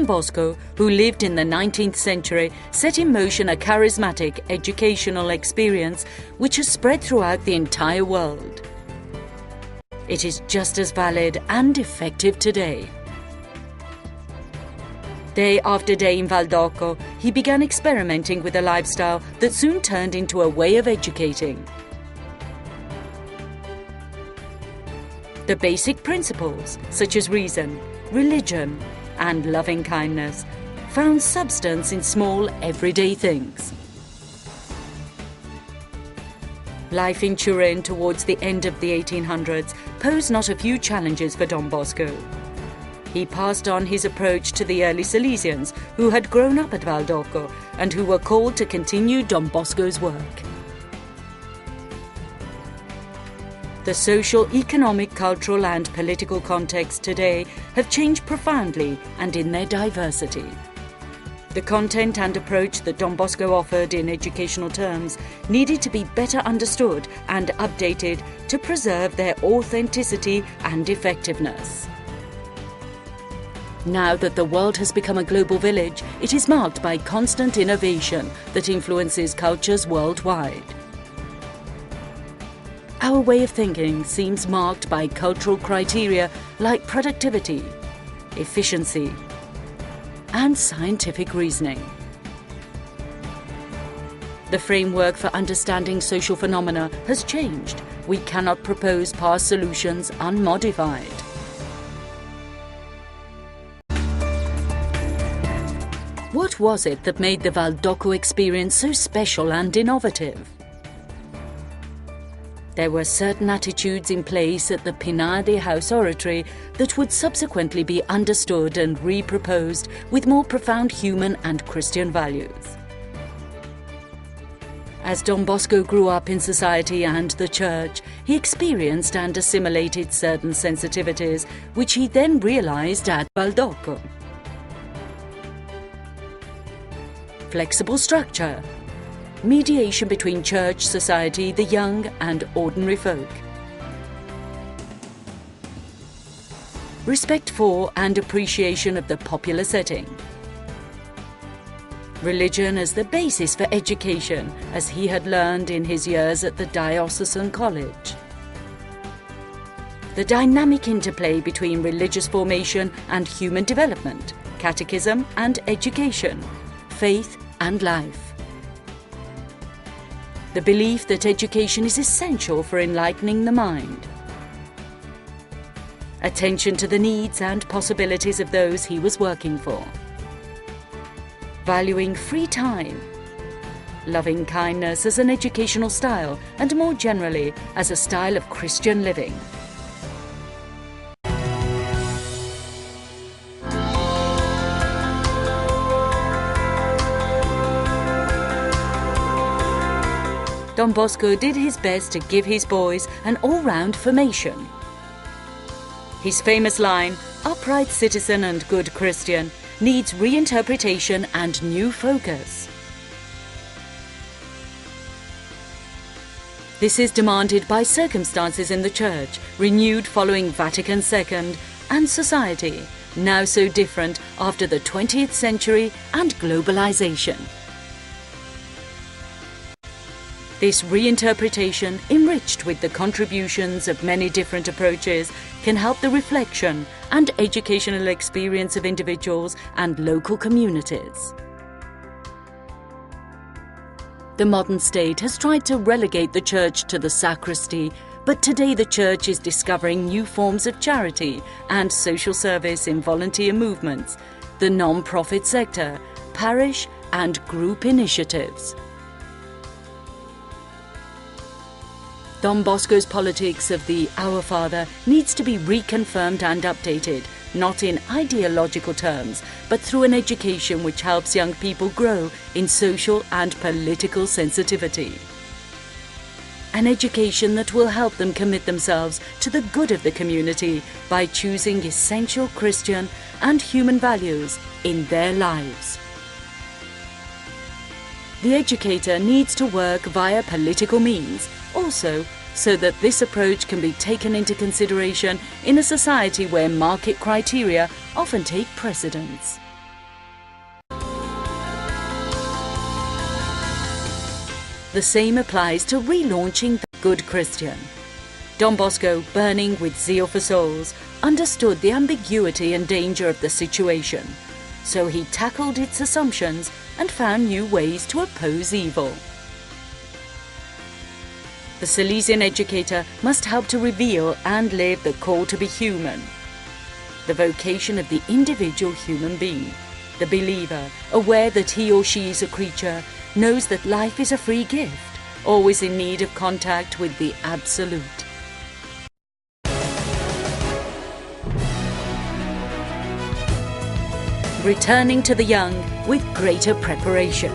Bosco, who lived in the 19th century, set in motion a charismatic educational experience which has spread throughout the entire world. It is just as valid and effective today. Day after day in Valdocco, he began experimenting with a lifestyle that soon turned into a way of educating. The basic principles, such as reason, religion, and loving kindness, found substance in small, everyday things. Life in Turin towards the end of the 1800s posed not a few challenges for Don Bosco. He passed on his approach to the early Salesians who had grown up at Valdocco and who were called to continue Don Bosco's work. The social, economic, cultural and political contexts today have changed profoundly and in their diversity. The content and approach that Don Bosco offered in educational terms needed to be better understood and updated to preserve their authenticity and effectiveness. Now that the world has become a global village, it is marked by constant innovation that influences cultures worldwide. Our way of thinking seems marked by cultural criteria like productivity, efficiency, and scientific reasoning. The framework for understanding social phenomena has changed. We cannot propose past solutions unmodified. What was it that made the Valdocco experience so special and innovative? There were certain attitudes in place at the Pinardi House Oratory that would subsequently be understood and reproposed with more profound human and Christian values. As Don Bosco grew up in society and the church, he experienced and assimilated certain sensitivities which he then realized at Valdocco. Flexible structure, mediation between church, society, the young and ordinary folk. Respect for and appreciation of the popular setting. Religion as the basis for education, as he had learned in his years at the diocesan college. The dynamic interplay between religious formation and human development, catechism and education, faith and life. The belief that education is essential for enlightening the mind. Attention to the needs and possibilities of those he was working for. Valuing free time. Loving kindness as an educational style and more generally as a style of Christian living. Don Bosco did his best to give his boys an all-round formation. His famous line, "Upright citizen and good Christian," needs reinterpretation and new focus. This is demanded by circumstances in the Church, renewed following Vatican II, and society, now so different after the 20th century and globalization. This reinterpretation, enriched with the contributions of many different approaches, can help the reflection and educational experience of individuals and local communities. The modern state has tried to relegate the Church to the sacristy, but today the Church is discovering new forms of charity and social service in volunteer movements, the non-profit sector, parish and group initiatives. Don Bosco's politics of the Our Father needs to be reconfirmed and updated, not in ideological terms, but through an education which helps young people grow in social and political sensitivity. An education that will help them commit themselves to the good of the community by choosing essential Christian and human values in their lives. The educator needs to work via political means, also so that this approach can be taken into consideration in a society where market criteria often take precedence. The same applies to relaunching the good Christian. Don Bosco, burning with zeal for souls, understood the ambiguity and danger of the situation, so he tackled its assumptions and found new ways to oppose evil. The Salesian educator must help to reveal and live the call to be human, the vocation of the individual human being. The believer, aware that he or she is a creature, knows that life is a free gift, always in need of contact with the Absolute. Returning to the young with greater preparation.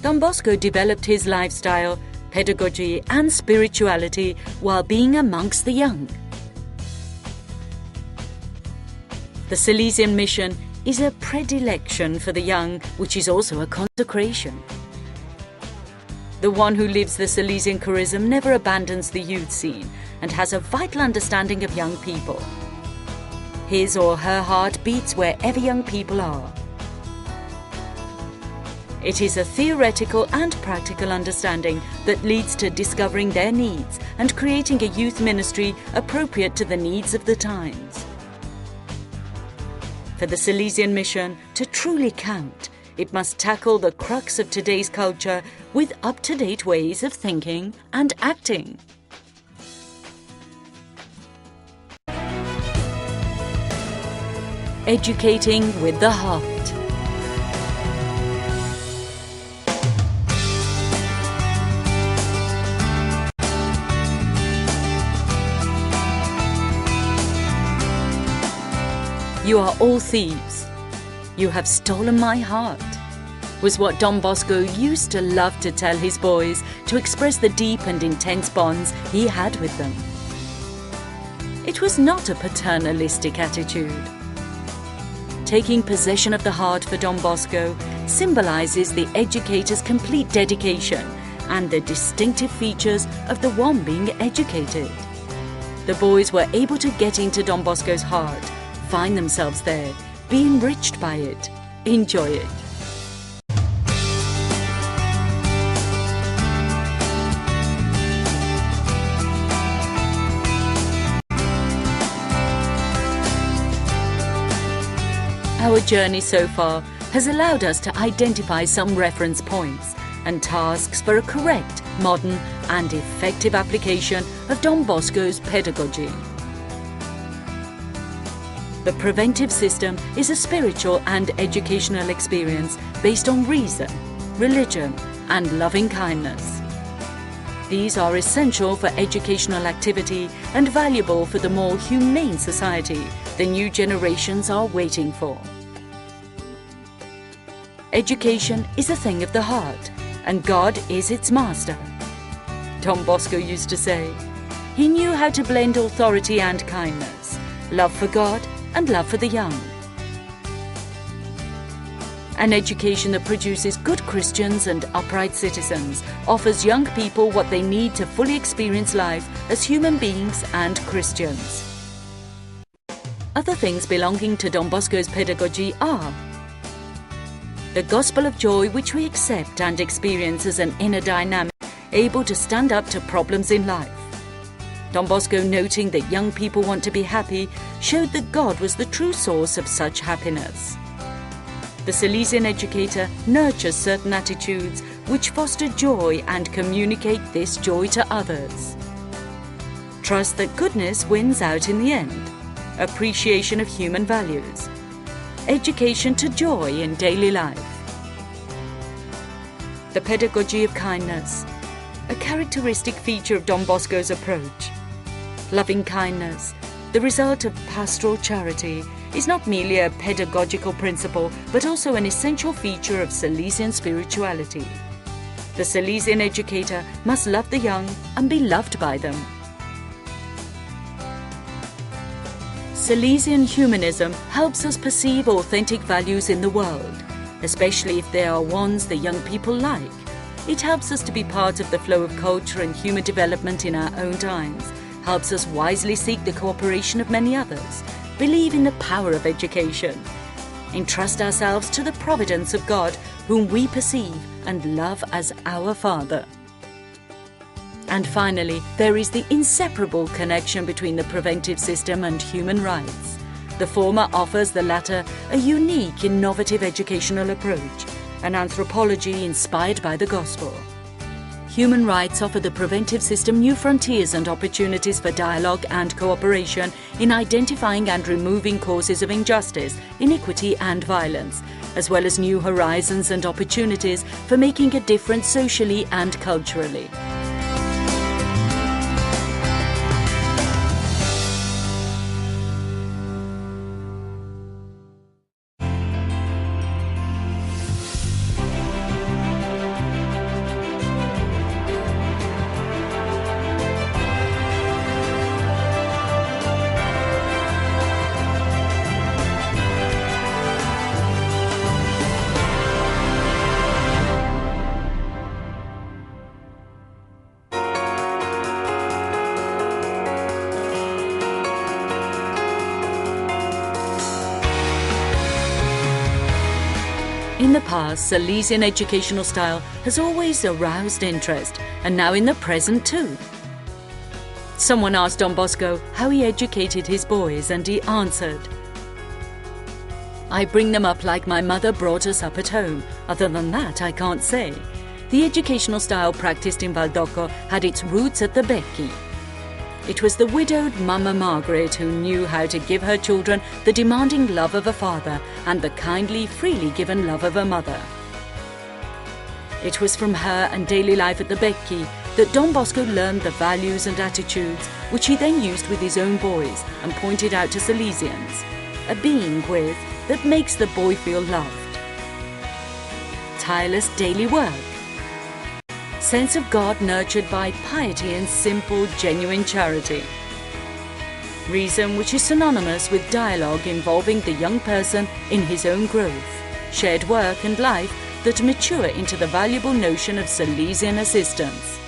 Don Bosco developed his lifestyle, pedagogy and spirituality while being amongst the young. The Salesian mission is a predilection for the young, which is also a consecration. The one who lives the Salesian charism never abandons the youth scene and has a vital understanding of young people. His or her heart beats wherever young people are. It is a theoretical and practical understanding that leads to discovering their needs and creating a youth ministry appropriate to the needs of the times. For the Salesian mission to truly count, it must tackle the crux of today's culture with up-to-date ways of thinking and acting. Educating with the heart. You are all thieves. You have stolen my heart, was what Don Bosco used to love to tell his boys to express the deep and intense bonds he had with them. It was not a paternalistic attitude. Taking possession of the heart for Don Bosco symbolizes the educator's complete dedication and the distinctive features of the one being educated. The boys were able to get into Don Bosco's heart, find themselves there, be enriched by it, enjoy it. Our journey so far has allowed us to identify some reference points and tasks for a correct, modern and effective application of Don Bosco's pedagogy. The preventive system is a spiritual and educational experience based on reason, religion, and loving kindness. These are essential for educational activity and valuable for the more humane society the new generations are waiting for. Education is a thing of the heart, and God is its master. Don Bosco used to say, he knew how to blend authority and kindness, love for God and love for the young. An education that produces good Christians and upright citizens offers young people what they need to fully experience life as human beings and Christians. Other things belonging to Don Bosco's pedagogy are the gospel of joy, which we accept and experience as an inner dynamic able to stand up to problems in life. Don Bosco, noting that young people want to be happy, showed that God was the true source of such happiness. The Salesian educator nurtures certain attitudes which foster joy and communicate this joy to others. Trust that goodness wins out in the end. Appreciation of human values. Education to joy in daily life. The pedagogy of kindness, a characteristic feature of Don Bosco's approach. Loving kindness, the result of pastoral charity, is not merely a pedagogical principle but also an essential feature of Salesian spirituality. The Salesian educator must love the young and be loved by them. Salesian humanism helps us perceive authentic values in the world, especially if they are ones the young people like. It helps us to be part of the flow of culture and human development in our own times, helps us wisely seek the cooperation of many others, believe in the power of education, entrust ourselves to the providence of God, whom we perceive and love as our Father. And finally, there is the inseparable connection between the preventive system and human rights. The former offers the latter a unique, innovative educational approach, an anthropology inspired by the Gospel. Human rights offer the preventive system new frontiers and opportunities for dialogue and cooperation in identifying and removing causes of injustice, inequity and violence, as well as new horizons and opportunities for making a difference socially and culturally. In the past, Salesian educational style has always aroused interest, and now in the present too. Someone asked Don Bosco how he educated his boys, and he answered, "I bring them up like my mother brought us up at home. Other than that, I can't say." The educational style practiced in Valdocco had its roots at the Becchi. It was the widowed Mama Margaret who knew how to give her children the demanding love of a father and the kindly, freely given love of a mother. It was from her and daily life at the Becchi that Don Bosco learned the values and attitudes which he then used with his own boys and pointed out to Salesians. A being with that makes the boy feel loved. Tireless daily work. Sense of God nurtured by piety and simple, genuine charity. Reason which is synonymous with dialogue involving the young person in his own growth. Shared work and life that mature into the valuable notion of Salesian assistance.